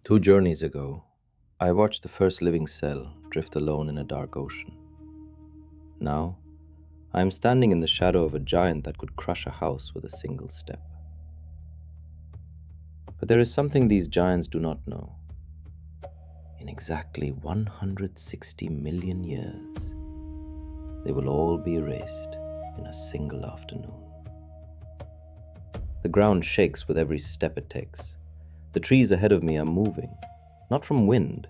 Two journeys ago, I watched the first living cell drift alone in a dark ocean. Now, I am standing in the shadow of a giant that could crush a house with a single step. But there is something these giants do not know. In exactly 160 million years, they will all be erased in a single afternoon. The ground shakes with every step it takes. The trees ahead of me are moving, not from wind.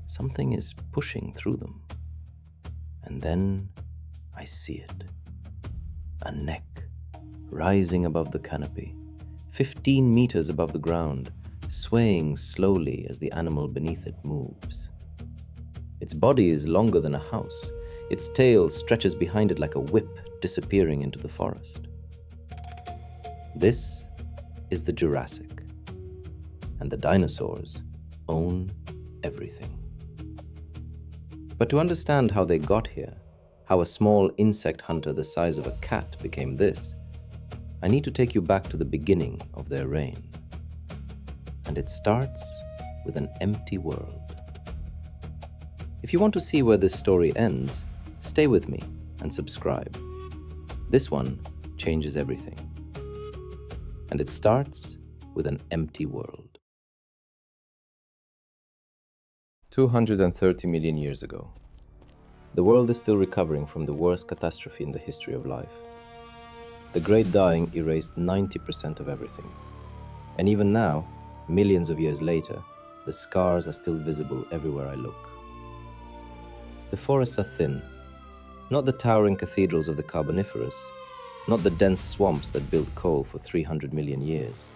Something is pushing through them. And then I see it. A neck rising above the canopy, 15 meters above the ground, swaying slowly as the animal beneath it moves. Its body is longer than a house. Its tail stretches behind it like a whip, disappearing into the forest. This is the Jurassic. And the dinosaurs own everything. But to understand how they got here, how a small insect hunter the size of a cat became this, I need to take you back to the beginning of their reign. And it starts with an empty world. If you want to see where this story ends, stay with me and subscribe. This one changes everything. And it starts with an empty world. 230 million years ago. The world is still recovering from the worst catastrophe in the history of life. The Great Dying erased 90% of everything. And even now, millions of years later, the scars are still visible everywhere I look. The forests are thin, not the towering cathedrals of the Carboniferous, not the dense swamps that built coal for 300 million years.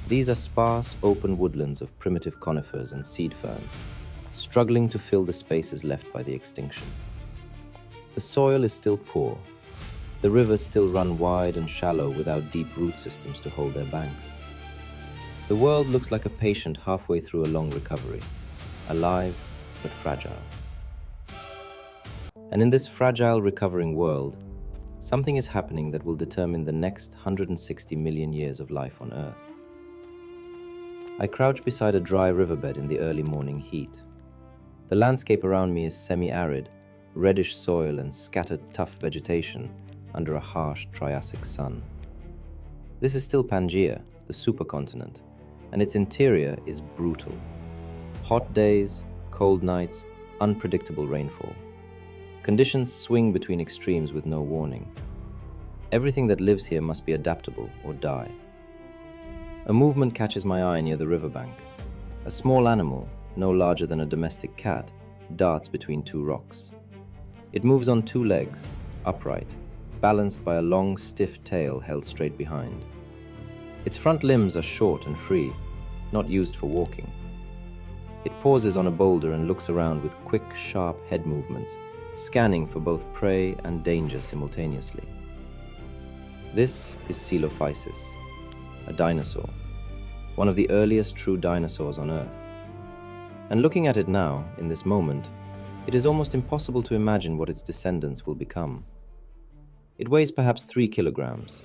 These are sparse, open woodlands of primitive conifers and seed ferns, struggling to fill the spaces left by the extinction. The soil is still poor. The rivers still run wide and shallow without deep root systems to hold their banks. The world looks like a patient halfway through a long recovery, alive but fragile. And in this fragile, recovering world, something is happening that will determine the next 160 million years of life on Earth. I crouch beside a dry riverbed in the early morning heat. The landscape around me is semi-arid, reddish soil and scattered tough vegetation under a harsh Triassic sun. This is still Pangaea, the supercontinent, and its interior is brutal. Hot days, cold nights, unpredictable rainfall. Conditions swing between extremes with no warning. Everything that lives here must be adaptable or die. A movement catches my eye near the riverbank. A small animal, no larger than a domestic cat, darts between two rocks. It moves on two legs, upright, balanced by a long, stiff tail held straight behind. Its front limbs are short and free, not used for walking. It pauses on a boulder and looks around with quick, sharp head movements, scanning for both prey and danger simultaneously. This is Coelophysis, a dinosaur, one of the earliest true dinosaurs on Earth. And looking at it now, in this moment, it is almost impossible to imagine what its descendants will become. It weighs perhaps 3 kilograms.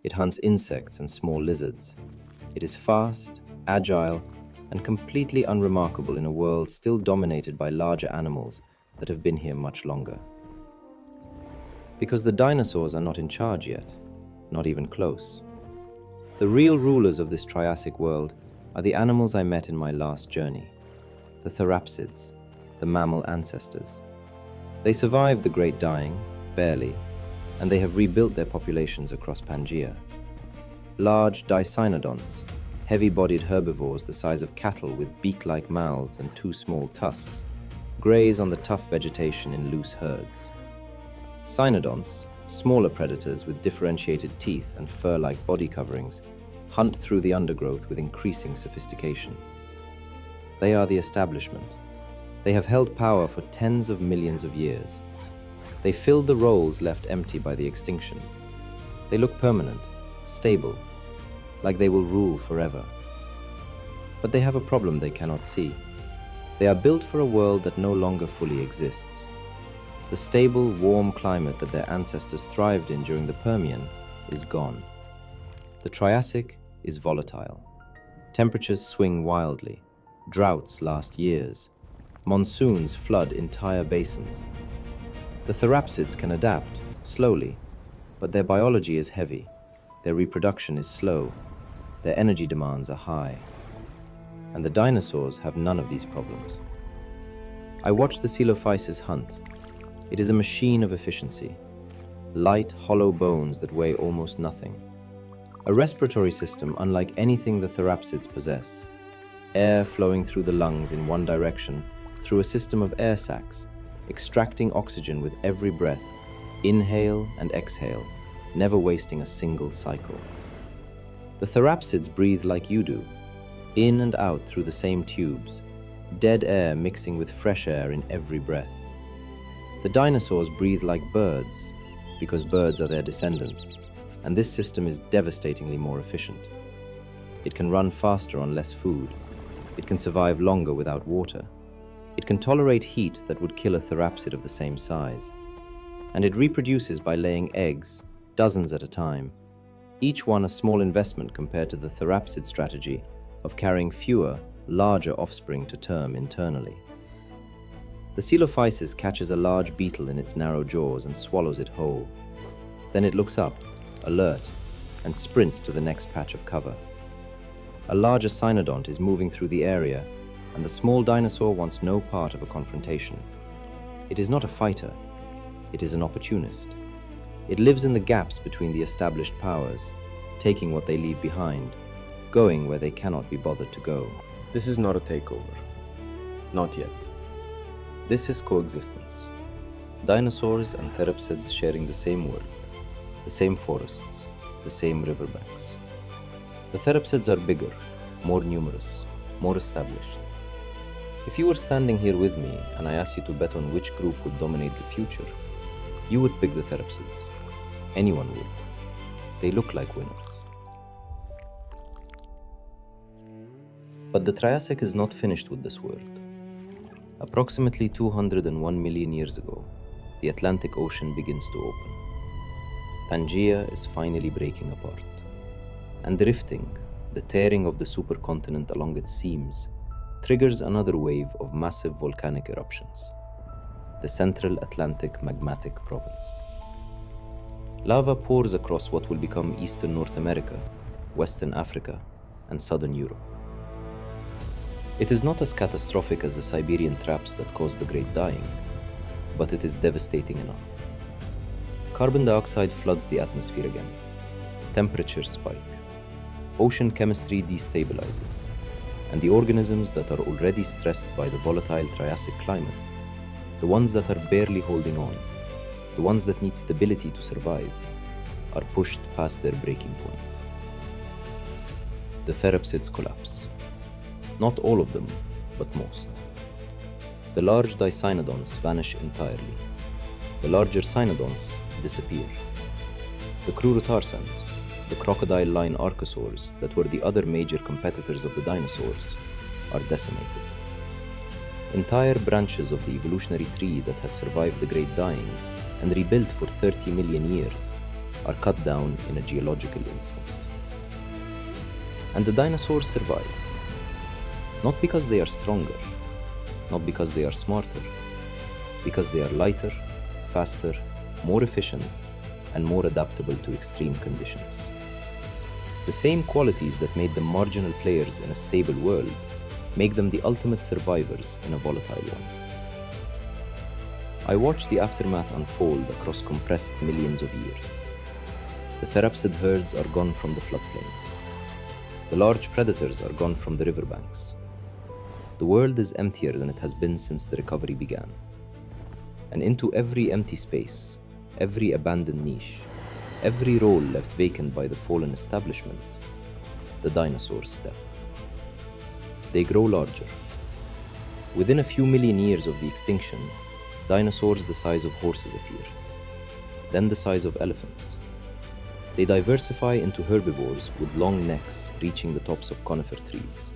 It hunts insects and small lizards. It is fast, agile, and completely unremarkable in a world still dominated by larger animals that have been here much longer. Because the dinosaurs are not in charge yet, not even close. The real rulers of this Triassic world are the animals I met in my last journey. The therapsids, the mammal ancestors. They survived the Great Dying, barely, and they have rebuilt their populations across Pangaea. Large dicynodonts, heavy-bodied herbivores the size of cattle with beak-like mouths and two small tusks, graze on the tough vegetation in loose herds. Cynodonts, smaller predators with differentiated teeth and fur-like body coverings, hunt through the undergrowth with increasing sophistication. They are the establishment. They have held power for tens of millions of years. They filled the roles left empty by the extinction. They look permanent, stable, like they will rule forever. But they have a problem they cannot see. They are built for a world that no longer fully exists. The stable, warm climate that their ancestors thrived in during the Permian is gone. The Triassic is volatile. Temperatures swing wildly. Droughts last years. Monsoons flood entire basins. The therapsids can adapt, slowly, but their biology is heavy, their reproduction is slow, their energy demands are high. And the dinosaurs have none of these problems. I watch the Coelophysis hunt. It is a machine of efficiency. Light, hollow bones that weigh almost nothing. A respiratory system unlike anything the therapsids possess. Air flowing through the lungs in one direction through a system of air sacs, extracting oxygen with every breath, inhale and exhale, never wasting a single cycle. The therapsids breathe like you do, in and out through the same tubes, dead air mixing with fresh air in every breath. The dinosaurs breathe like birds, because birds are their descendants, and this system is devastatingly more efficient. It can run faster on less food. It can survive longer without water. It can tolerate heat that would kill a therapsid of the same size. And it reproduces by laying eggs, dozens at a time, each one a small investment compared to the therapsid strategy of carrying fewer, larger offspring to term internally. The Coelophysis catches a large beetle in its narrow jaws and swallows it whole. Then it looks up, alert, and sprints to the next patch of cover. A larger cynodont is moving through the area, and the small dinosaur wants no part of a confrontation. It is not a fighter, it is an opportunist. It lives in the gaps between the established powers, taking what they leave behind, going where they cannot be bothered to go. This is not a takeover. Not yet. This is coexistence. Dinosaurs and therapsids sharing the same world, the same forests, the same riverbanks. The therapsids are bigger, more numerous, more established. If you were standing here with me and I asked you to bet on which group would dominate the future, you would pick the therapsids. Anyone would. They look like winners. But the Triassic is not finished with this world. Approximately 201 million years ago, the Atlantic Ocean begins to open. Pangaea is finally breaking apart. And drifting, the tearing of the supercontinent along its seams, triggers another wave of massive volcanic eruptions, the Central Atlantic Magmatic Province. Lava pours across what will become Eastern North America, Western Africa, and Southern Europe. It is not as catastrophic as the Siberian traps that caused the Great Dying, but it is devastating enough. Carbon dioxide floods the atmosphere again. Temperatures spike. Ocean chemistry destabilizes. And the organisms that are already stressed by the volatile Triassic climate, the ones that are barely holding on, the ones that need stability to survive, are pushed past their breaking point. The therapsids collapse. Not all of them, but most. The large dicynodonts vanish entirely. The larger cynodonts disappear. The crurotarsans, the crocodile-line archosaurs that were the other major competitors of the dinosaurs, are decimated. Entire branches of the evolutionary tree that had survived the Great Dying and rebuilt for 30 million years are cut down in a geological instant. And the dinosaurs survive. Not because they are stronger, not because they are smarter, because they are lighter, faster, more efficient, and more adaptable to extreme conditions. The same qualities that made them marginal players in a stable world make them the ultimate survivors in a volatile one. I watched the aftermath unfold across compressed millions of years. The therapsid herds are gone from the floodplains. The large predators are gone from the riverbanks. The world is emptier than it has been since the recovery began. And into every empty space, every abandoned niche, every role left vacant by the fallen establishment, the dinosaurs step. They grow larger. Within a few million years of the extinction, dinosaurs the size of horses appear, then the size of elephants. They diversify into herbivores with long necks reaching the tops of conifer trees,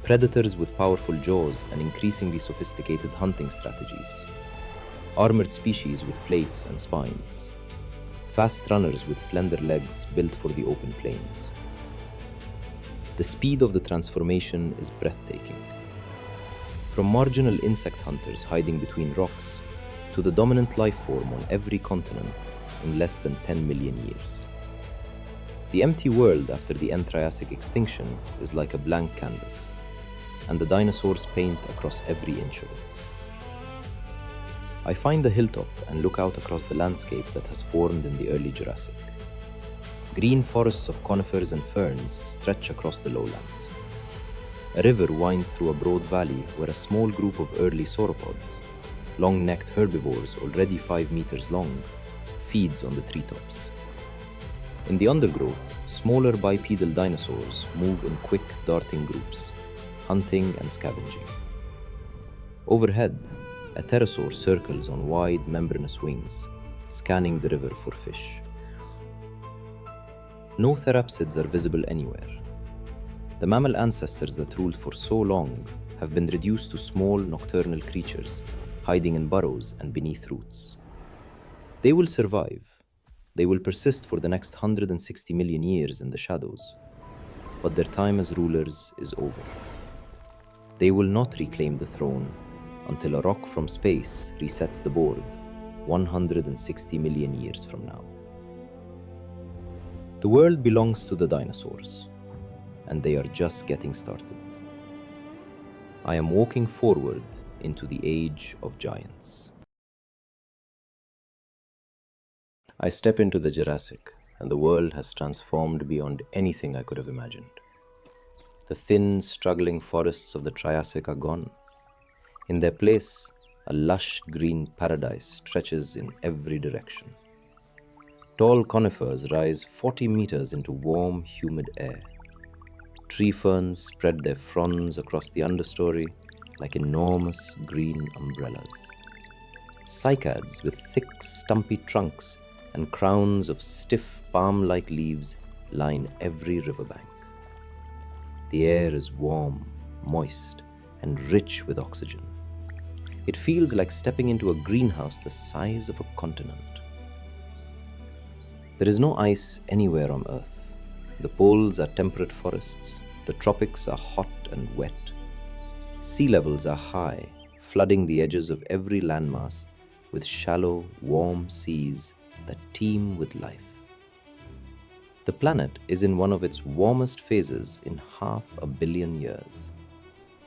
predators with powerful jaws and increasingly sophisticated hunting strategies, armored species with plates and spines, fast runners with slender legs built for the open plains. The speed of the transformation is breathtaking. From marginal insect hunters hiding between rocks to the dominant life form on every continent in less than 10 million years. The empty world after the end Triassic extinction is like a blank canvas, and the dinosaurs paint across every inch of it. I find the hilltop and look out across the landscape that has formed in the early Jurassic. Green forests of conifers and ferns stretch across the lowlands. A river winds through a broad valley where a small group of early sauropods, long-necked herbivores already 5 meters long, feeds on the treetops. In the undergrowth, smaller bipedal dinosaurs move in quick, darting groups, hunting and scavenging. Overhead, a pterosaur circles on wide, membranous wings, scanning the river for fish. No therapsids are visible anywhere. The mammal ancestors that ruled for so long have been reduced to small, nocturnal creatures, hiding in burrows and beneath roots. They will survive. They will persist for the next 160 million years in the shadows, but their time as rulers is over. They will not reclaim the throne until a rock from space resets the board 160 million years from now. The world belongs to the dinosaurs, and they are just getting started. I am walking forward into the age of giants. I step into the Jurassic, and the world has transformed beyond anything I could have imagined. The thin, struggling forests of the Triassic are gone. In their place, a lush green paradise stretches in every direction. Tall conifers rise 40 meters into warm, humid air. Tree ferns spread their fronds across the understory like enormous green umbrellas. Cycads with thick, stumpy trunks and crowns of stiff, palm-like leaves line every riverbank. The air is warm, moist, and rich with oxygen. It feels like stepping into a greenhouse the size of a continent. There is no ice anywhere on Earth. The poles are temperate forests. The tropics are hot and wet. Sea levels are high, flooding the edges of every landmass with shallow, warm seas that teem with life. The planet is in one of its warmest phases in 500 million years,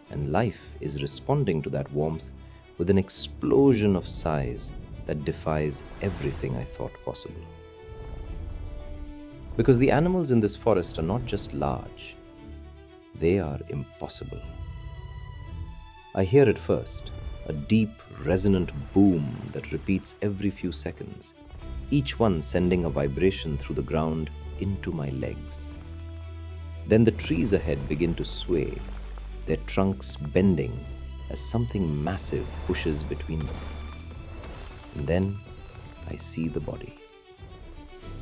and life is responding to that warmth with an explosion of size that defies everything I thought possible. Because the animals in this forest are not just large, they are impossible. I hear it first, a deep, resonant boom that repeats every few seconds, each one sending a vibration through the ground into my legs. Then the trees ahead begin to sway, their trunks bending as something massive pushes between them. And then I see the body.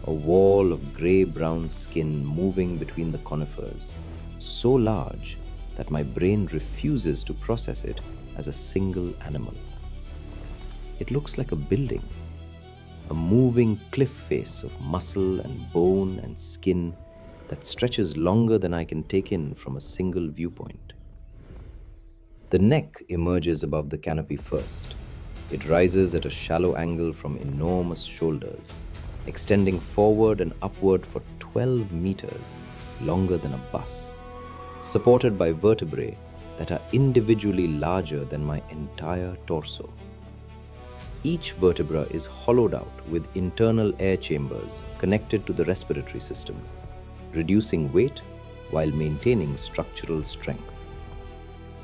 A wall of grey-brown skin moving between the conifers, so large that my brain refuses to process it as a single animal. It looks like a building, a moving cliff face of muscle and bone and skin that stretches longer than I can take in from a single viewpoint. The neck emerges above the canopy first. It rises at a shallow angle from enormous shoulders, extending forward and upward for 12 meters, longer than a bus, supported by vertebrae that are individually larger than my entire torso. Each vertebra is hollowed out with internal air chambers connected to the respiratory system, reducing weight while maintaining structural strength.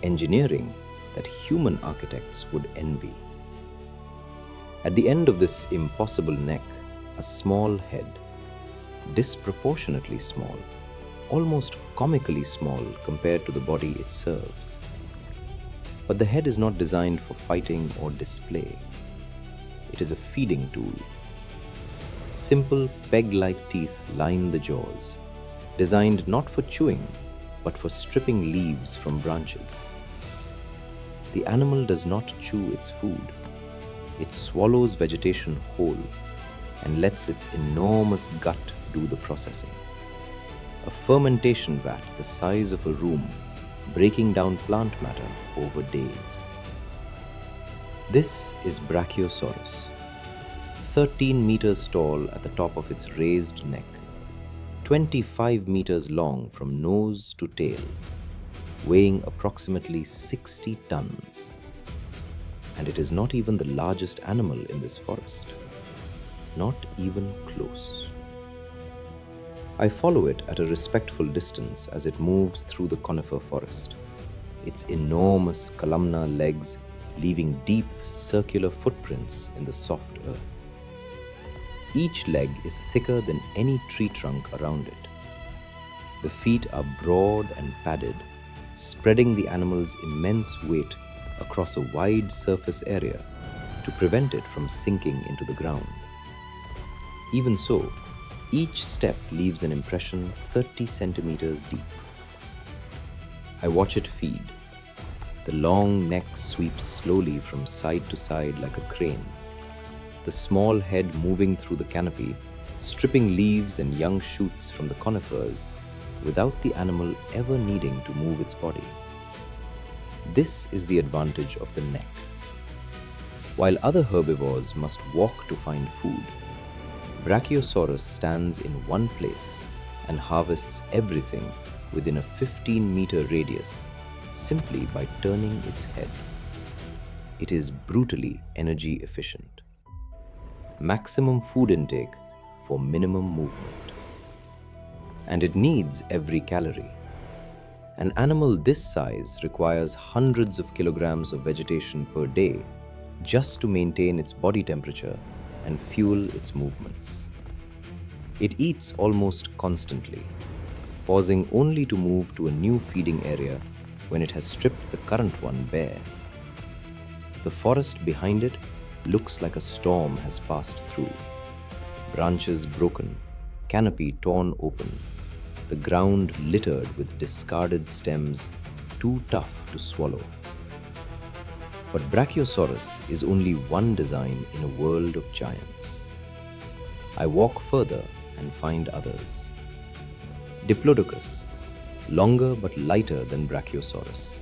Engineering that human architects would envy. At the end of this impossible neck, a small head, disproportionately small, almost comically small compared to the body it serves. But the head is not designed for fighting or display. It is a feeding tool. Simple peg-like teeth line the jaws, designed not for chewing, but for stripping leaves from branches. The animal does not chew its food. It swallows vegetation whole and lets its enormous gut do the processing. A fermentation vat the size of a room breaking down plant matter over days. This is Brachiosaurus, 13 meters tall at the top of its raised neck, 25 meters long from nose to tail, weighing approximately 60 tons. And it is not even the largest animal in this forest. Not even close. I follow it at a respectful distance as it moves through the conifer forest, its enormous columnar legs leaving deep circular footprints in the soft earth. Each leg is thicker than any tree trunk around it. The feet are broad and padded, spreading the animal's immense weight across a wide surface area to prevent it from sinking into the ground. Even so, each step leaves an impression 30 centimeters deep. I watch it feed. The long neck sweeps slowly from side to side like a crane, the small head moving through the canopy, stripping leaves and young shoots from the conifers without the animal ever needing to move its body. This is the advantage of the neck. While other herbivores must walk to find food, Brachiosaurus stands in one place and harvests everything within a 15-meter radius simply by turning its head. It is brutally energy efficient. Maximum food intake for minimum movement. And it needs every calorie. An animal this size requires hundreds of kilograms of vegetation per day just to maintain its body temperature and fuel its movements. It eats almost constantly, pausing only to move to a new feeding area when it has stripped the current one bare. The forest behind it looks like a storm has passed through. Branches broken, canopy torn open, the ground littered with discarded stems too tough to swallow. But Brachiosaurus is only one design in a world of giants. I walk further and find others. Diplodocus, longer but lighter than Brachiosaurus,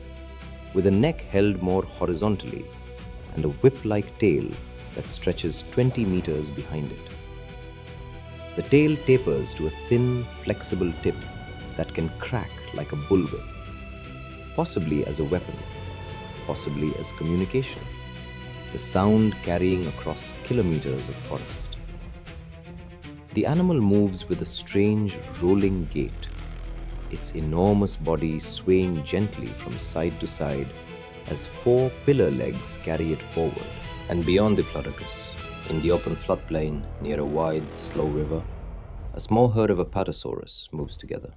with a neck held more horizontally and a whip-like tail that stretches 20 meters behind it. The tail tapers to a thin, flexible tip that can crack like a bullwhip, possibly as a weapon, possibly as communication, the sound carrying across kilometers of forest. The animal moves with a strange rolling gait, its enormous body swaying gently from side to side as 4 pillar legs carry it forward. And beyond Diplodocus, in the open floodplain near a wide, slow river, a small herd of Apatosaurus moves together.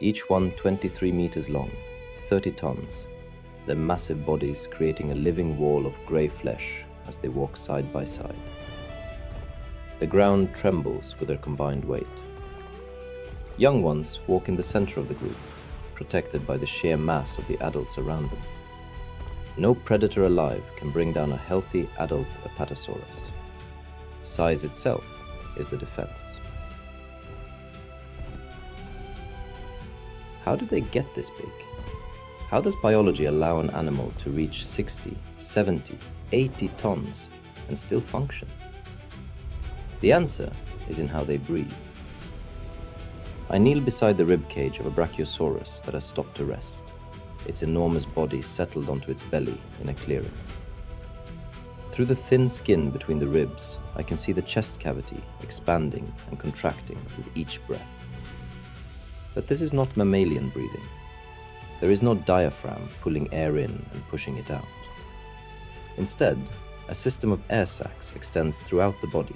Each one 23 meters long, 30 tons, their massive bodies creating a living wall of grey flesh as they walk side by side. The ground trembles with their combined weight. Young ones walk in the center of the group, protected by the sheer mass of the adults around them. No predator alive can bring down a healthy adult Apatosaurus. Size itself is the defense. How do they get this big? How does biology allow an animal to reach 60, 70, 80 tons and still function? The answer is in how they breathe. I kneel beside the rib cage of a Brachiosaurus that has stopped to rest, its enormous body settled onto its belly in a clearing. Through the thin skin between the ribs, I can see the chest cavity expanding and contracting with each breath. But this is not mammalian breathing. There is no diaphragm pulling air in and pushing it out. Instead, a system of air sacs extends throughout the body,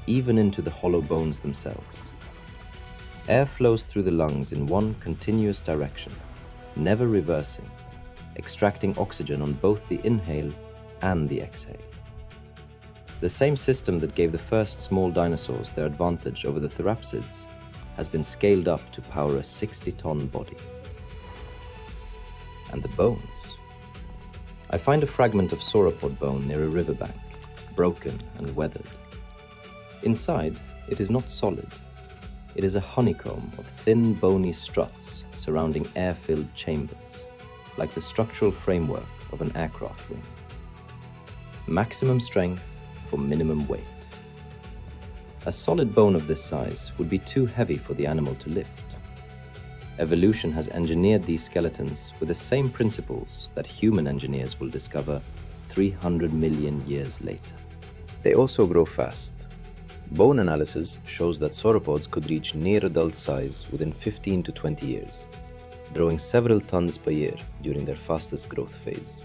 even into the hollow bones themselves. Air flows through the lungs in one continuous direction, never reversing, extracting oxygen on both the inhale and the exhale. The same system that gave the first small dinosaurs their advantage over the therapsids has been scaled up to power a 60-ton body. And the bones. I find a fragment of sauropod bone near a riverbank, broken and weathered. Inside, it is not solid. It is a honeycomb of thin, bony struts surrounding air-filled chambers, like the structural framework of an aircraft wing. Maximum strength for minimum weight. A solid bone of this size would be too heavy for the animal to lift. Evolution has engineered these skeletons with the same principles that human engineers will discover 300 million years later. They also grow fast. Bone analysis shows that sauropods could reach near adult size within 15 to 20 years, growing several tons per year during their fastest growth phase.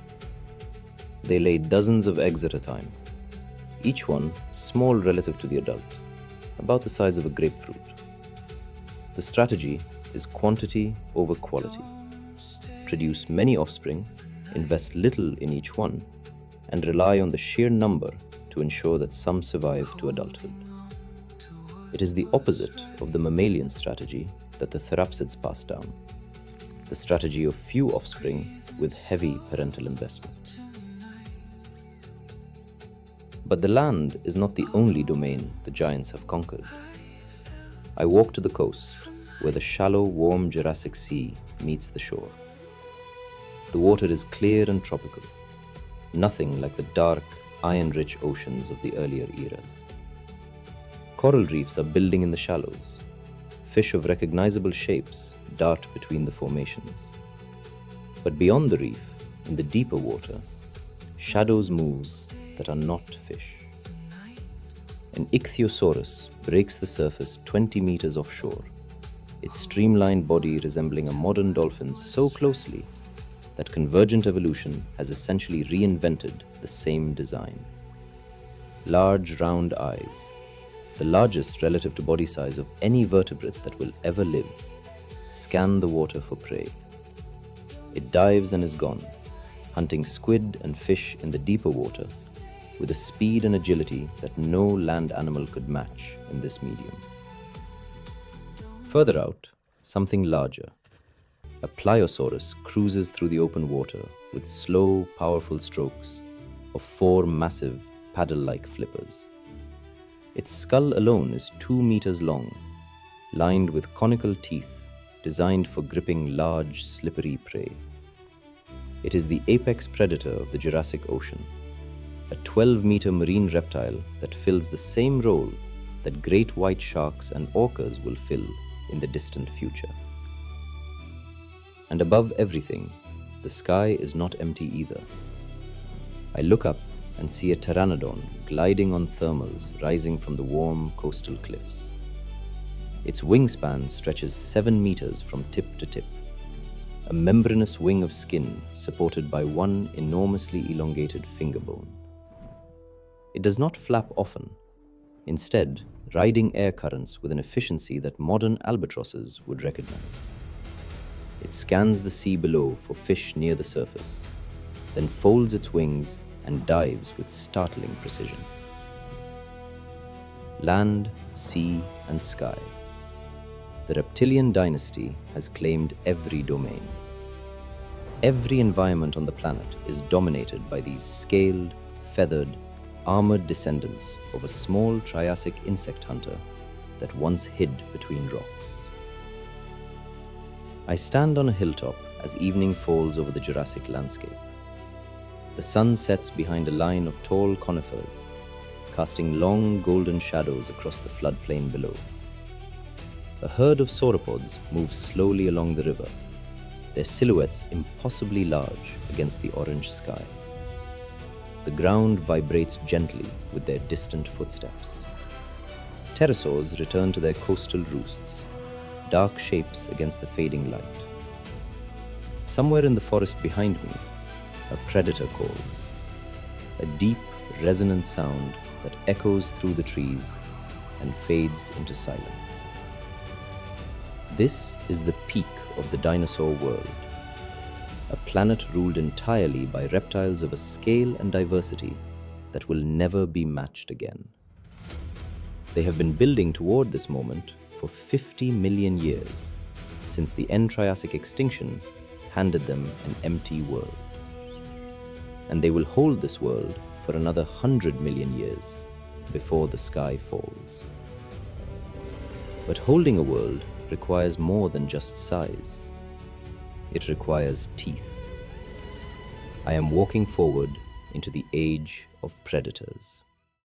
They lay dozens of eggs at a time, each one small relative to the adult, about the size of a grapefruit. The strategy is quantity over quality. Produce many offspring, invest little in each one, and rely on the sheer number to ensure that some survive to adulthood. It is the opposite of the mammalian strategy that the therapsids passed down, the strategy of few offspring with heavy parental investment. But the land is not the only domain the giants have conquered. I walk to the coast, where the shallow, warm Jurassic Sea meets the shore. The water is clear and tropical, nothing like the dark, iron-rich oceans of the earlier eras. Coral reefs are building in the shallows. Fish of recognizable shapes dart between the formations. But beyond the reef, in the deeper water, shadows move that are not fish. An Ichthyosaurus breaks the surface 20 meters offshore, its streamlined body resembling a modern dolphin so closely that convergent evolution has essentially reinvented the same design. Large, round eyes, the largest relative to body size of any vertebrate that will ever live, scan the water for prey. It dives and is gone, hunting squid and fish in the deeper water with a speed and agility that no land animal could match in this medium. Further out, something larger. A Pliosaurus cruises through the open water with slow, powerful strokes of 4 massive, paddle-like flippers. Its skull alone is 2 meters long, lined with conical teeth designed for gripping large, slippery prey. It is the apex predator of the Jurassic Ocean, a 12-meter marine reptile that fills the same role that great white sharks and orcas will fill in the distant future. And above everything, the sky is not empty either. I look up and see a pteranodon gliding on thermals rising from the warm coastal cliffs. Its wingspan stretches 7 meters from tip to tip, a membranous wing of skin supported by one enormously elongated finger bone. It does not flap often, instead riding air currents with an efficiency that modern albatrosses would recognize. It scans the sea below for fish near the surface, then folds its wings and dives with startling precision. Land, sea, and sky. The reptilian dynasty has claimed every domain. Every environment on the planet is dominated by these scaled, feathered, armored descendants of a small Triassic insect hunter that once hid between rocks. I stand on a hilltop as evening falls over the Jurassic landscape. The sun sets behind a line of tall conifers, casting long golden shadows across the floodplain below. A herd of sauropods moves slowly along the river, their silhouettes impossibly large against the orange sky. The ground vibrates gently with their distant footsteps. Pterosaurs return to their coastal roosts, dark shapes against the fading light. Somewhere in the forest behind me, a predator calls, a deep, resonant sound that echoes through the trees and fades into silence. This is the peak of the dinosaur world, a planet ruled entirely by reptiles of a scale and diversity that will never be matched again. They have been building toward this moment for 50 million years, since the end Triassic extinction handed them an empty world. And they will hold this world for another 100 million years before the sky falls. But holding a world requires more than just size. It requires teeth. I am walking forward into the age of predators.